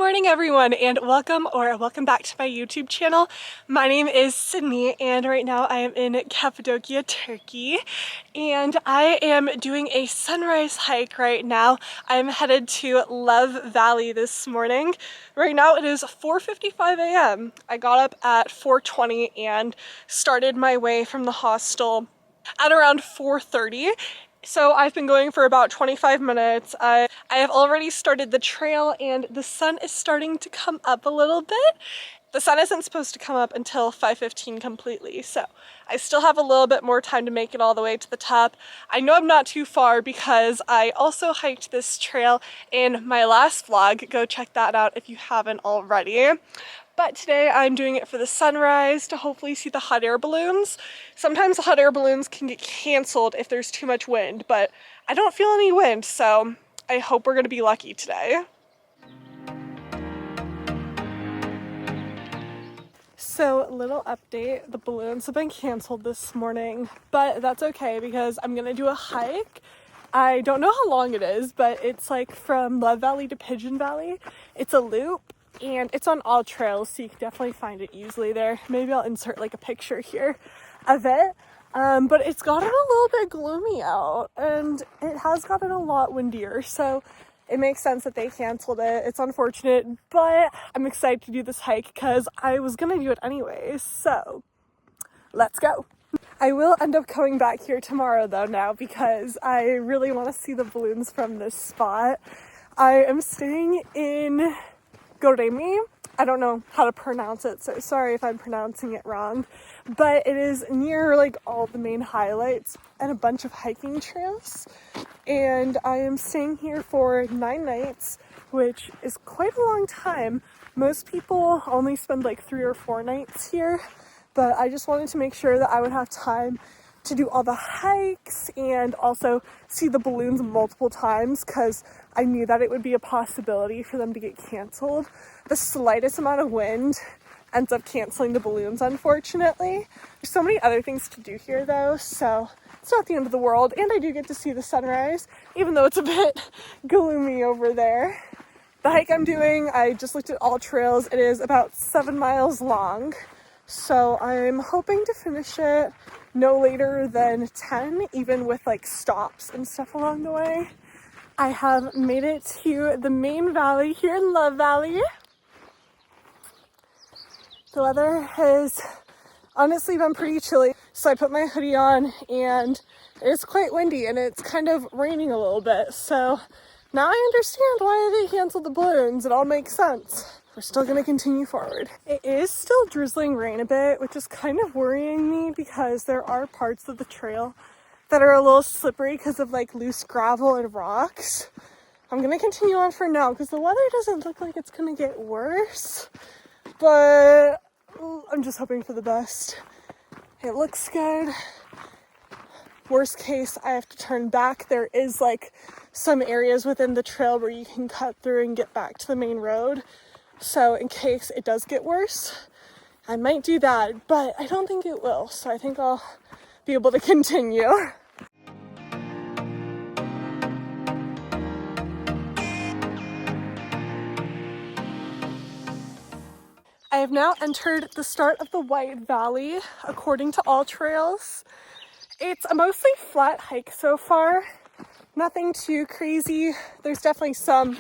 morning everyone, and welcome back to my YouTube channel. My name is Sydney and right now I am in Cappadocia, Turkey, and I am doing a sunrise hike right now. I'm headed to Love Valley this morning. Right now it is 4:55 a.m. I got up at 4:20 and started my way from the hostel at around 4:30. So I've been going for about 25 minutes. I have already started the trail and the sun is starting to come up a little bit. The sun isn't supposed to come up until 5:15 completely, so I still have a little bit more time to make it all the way to the top. I know I'm not too far because I also hiked this trail in my last vlog. Go check that out if you haven't already. But today I'm doing it for the sunrise to hopefully see the hot air balloons. Sometimes the hot air balloons can get canceled if there's too much wind, but I don't feel any wind, so I hope we're gonna be lucky today. So, little update, the balloons have been canceled this morning, but that's okay because I'm gonna do a hike. I don't know how long it is, but it's like from Love Valley to Pigeon Valley. It's a loop. And it's on all trails, so you can definitely find it easily there. Maybe I'll insert like a picture here of it. But it's gotten a little bit gloomy out, and it has gotten a lot windier, so it makes sense that they canceled it. It's unfortunate, but I'm excited to do this hike because I was gonna do it anyways, so let's go. I will end up coming back here tomorrow though now because I really want to see the balloons from this spot. I am staying in Goremi. I don't know how to pronounce it, so sorry if I'm pronouncing it wrong, but it is near like all the main highlights and a bunch of hiking trails, and I am staying here for 9 nights, which is quite a long time. Most people only spend like 3 or 4 nights here, but I just wanted to make sure that I would have time to do all the hikes and also see the balloons multiple times because I knew that it would be a possibility for them to get canceled. The slightest amount of wind ends up canceling the balloons, unfortunately. There's so many other things to do here though, so it's not the end of the world, and I do get to see the sunrise, even though it's a bit gloomy over there. The hike I'm doing, I just looked at all trails. It is about 7 miles long, so I'm hoping to finish it no later than 10, even with like stops and stuff along the way. I have made it to the main valley here in Love Valley. The weather has honestly been pretty chilly, so I put my hoodie on and it's quite windy and it's kind of raining a little bit, so now I understand why they canceled the balloons. It all makes sense. We're still going to continue forward. It is still drizzling rain a bit, which is kind of worrying me because there are parts of the trail that are a little slippery because of like loose gravel and rocks. I'm going to continue on for now because the weather doesn't look like it's going to get worse, but I'm just hoping for the best. It looks good. Worst case, I have to turn back. There is like some areas within the trail where you can cut through and get back to the main road. So in case it does get worse, I might do that, but I don't think it will. So I think I'll be able to continue. I have now entered the start of the White Valley, according to all trails. It's a mostly flat hike so far. Nothing too crazy. There's definitely some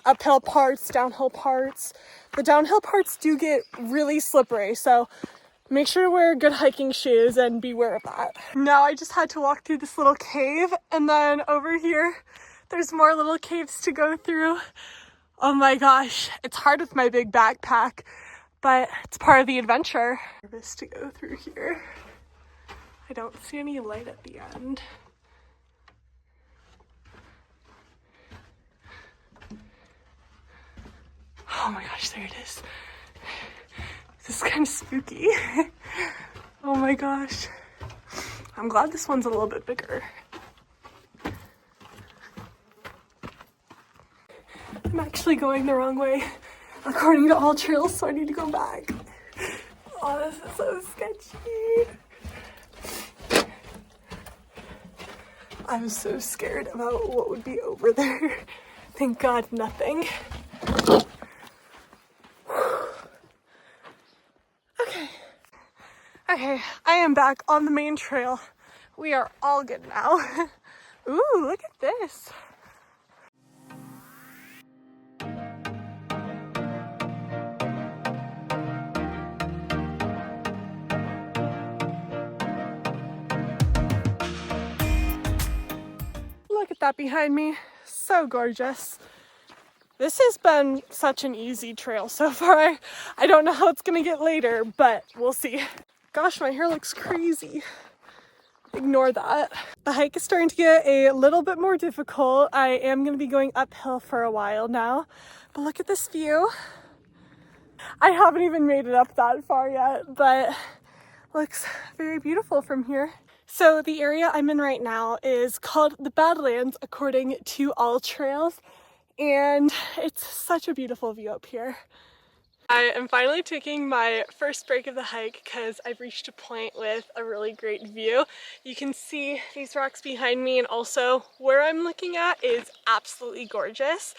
uphill parts, downhill parts. The downhill parts do get really slippery, so make sure to wear good hiking shoes and beware of that. Now I just had to walk through this little cave, and then over here, there's more little caves to go through. Oh my gosh, it's hard with my big backpack, but it's part of the adventure. I'm nervous to go through here. I don't see any light at the end. Oh my gosh, there it is. This is kind of spooky. Oh my gosh. I'm glad this one's a little bit bigger. I'm actually going the wrong way, according to all trails, so I need to go back. Oh, this is so sketchy. I was so scared about what would be over there. Thank God, nothing. Okay, I am back on the main trail. We are all good now. Ooh, look at this. Look at that behind me. So gorgeous. This has been such an easy trail so far. I don't know how it's gonna get later, but we'll see. Gosh, my hair looks crazy. Ignore that. The hike is starting to get a little bit more difficult. I am gonna be going uphill for a while now, but look at this view. I haven't even made it up that far yet, but looks very beautiful from here. So the area I'm in right now is called the Badlands according to All Trails, and it's such a beautiful view up here. I am finally taking my first break of the hike because I've reached a point with a really great view. You can see these rocks behind me, and also where I'm looking at is absolutely gorgeous.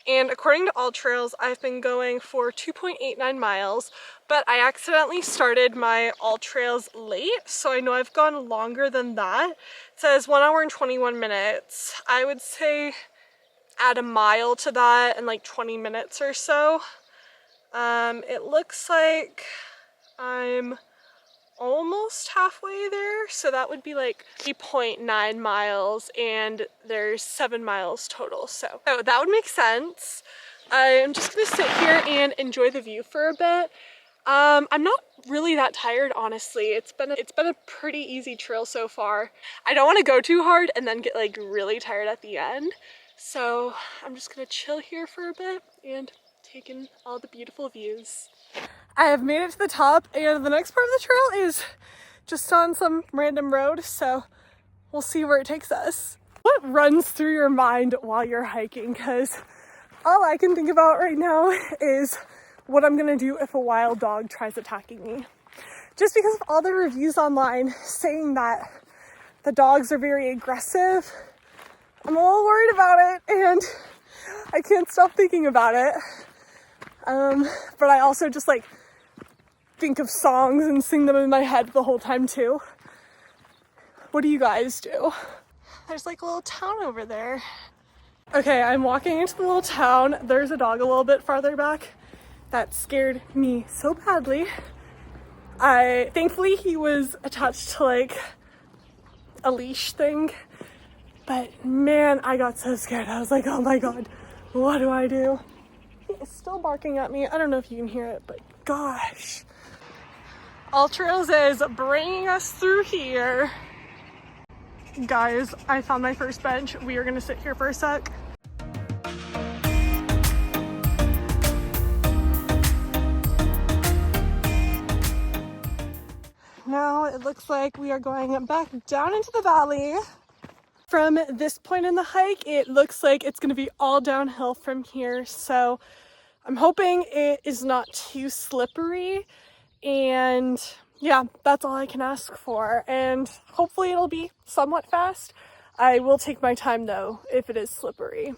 And according to All Trails, I've been going for 2.89 miles, but I accidentally started my All Trails late, so I know I've gone longer than that. It says 1 hour and 21 minutes. I would say add a mile to that in like 20 minutes or so. It looks like I'm almost halfway there, so that would be like 3.9 miles, and there's 7 miles total, so that would make sense. I'm just gonna sit here and enjoy the view for a bit. I'm not really that tired, honestly. It's been a pretty easy trail so far. I don't want to go too hard and then get like really tired at the end, so I'm just gonna chill here for a bit and take in all the beautiful views. I have made it to the top, and the next part of the trail is just on some random road, so we'll see where it takes us. What runs through your mind while you're hiking? Because all I can think about right now is what I'm gonna do if a wild dog tries attacking me. Just because of all the reviews online saying that the dogs are very aggressive, I'm a little worried about it, and I can't stop thinking about it. But I also just like think of songs and sing them in my head the whole time too. What do you guys do? There's like a little town over there. Okay, I'm walking into the little town. There's a dog a little bit farther back that scared me so badly. Thankfully he was attached to like a leash thing, but man, I got so scared. I was like, oh my God, what do I do? He is still barking at me. I don't know if you can hear it, but gosh. All Trails is bringing us through here. Guys, I found my first bench. We are gonna sit here for a sec. Now it looks like we are going back down into the valley. From this point in the hike, it looks like it's gonna be all downhill from here, so I'm hoping it is not too slippery, and yeah, that's all I can ask for, and hopefully it'll be somewhat fast. I will take my time though if it is slippery.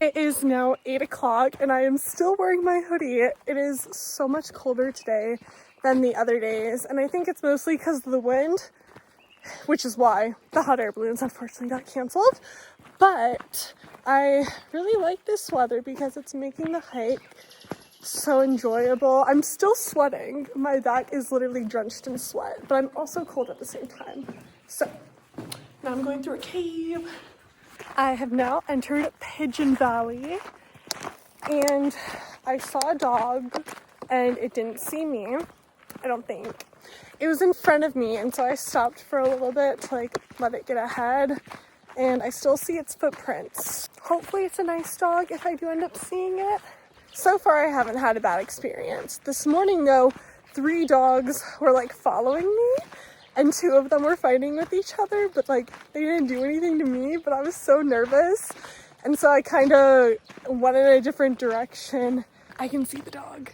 It is now 8 o'clock and I am still wearing my hoodie. It is so much colder today than the other days, and I think it's mostly because of the wind, which is why the hot air balloons unfortunately got canceled. But I really like this weather because it's making the hike so enjoyable. I'm still sweating. My back is literally drenched in sweat, but I'm also cold at the same time. So now I'm going through a cave. I have now entered Pigeon Valley, and I saw a dog and it didn't see me, I don't think. It was in front of me, and so I stopped for a little bit to like let it get ahead, and I still see its footprints. Hopefully it's a nice dog if I do end up seeing it. So far I haven't had a bad experience. This morning though, 3 dogs were like following me, and 2 of them were fighting with each other, but like they didn't do anything to me, but I was so nervous, and so I kind of went in a different direction. I can see the dog.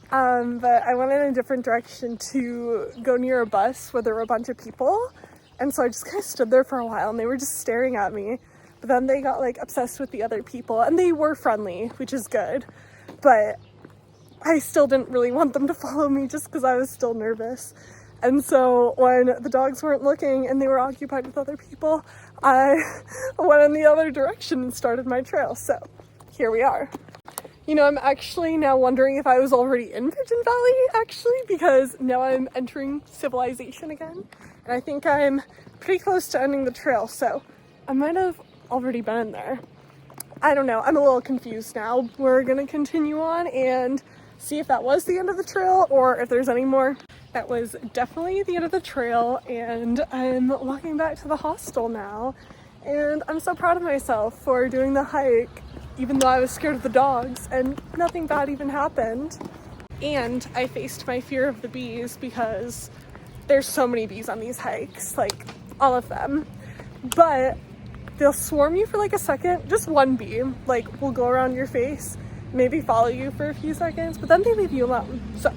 But I went in a different direction to go near a bus where there were a bunch of people, and so I just kind of stood there for a while and they were just staring at me. but then they got like obsessed with the other people, and they were friendly, which is good, but I still didn't really want them to follow me just because I was still nervous. And so when the dogs weren't looking and they were occupied with other people, I went in the other direction and started my trail. So here we are. You know, I'm actually now wondering if I was already in Pigeon Valley, actually, because now I'm entering civilization again. And I think I'm pretty close to ending the trail, so I might have already been in there. I don't know. I'm a little confused now. We're gonna continue on and see if that was the end of the trail or if there's any more. That was definitely the end of the trail, and I'm walking back to the hostel now, and I'm so proud of myself for doing the hike even though I was scared of the dogs and nothing bad even happened. And I faced my fear of the bees because there's so many bees on these hikes, like all of them, but they'll swarm you for like a second. Just one bee like will go around your face, maybe follow you for a few seconds, but then they leave you alone. So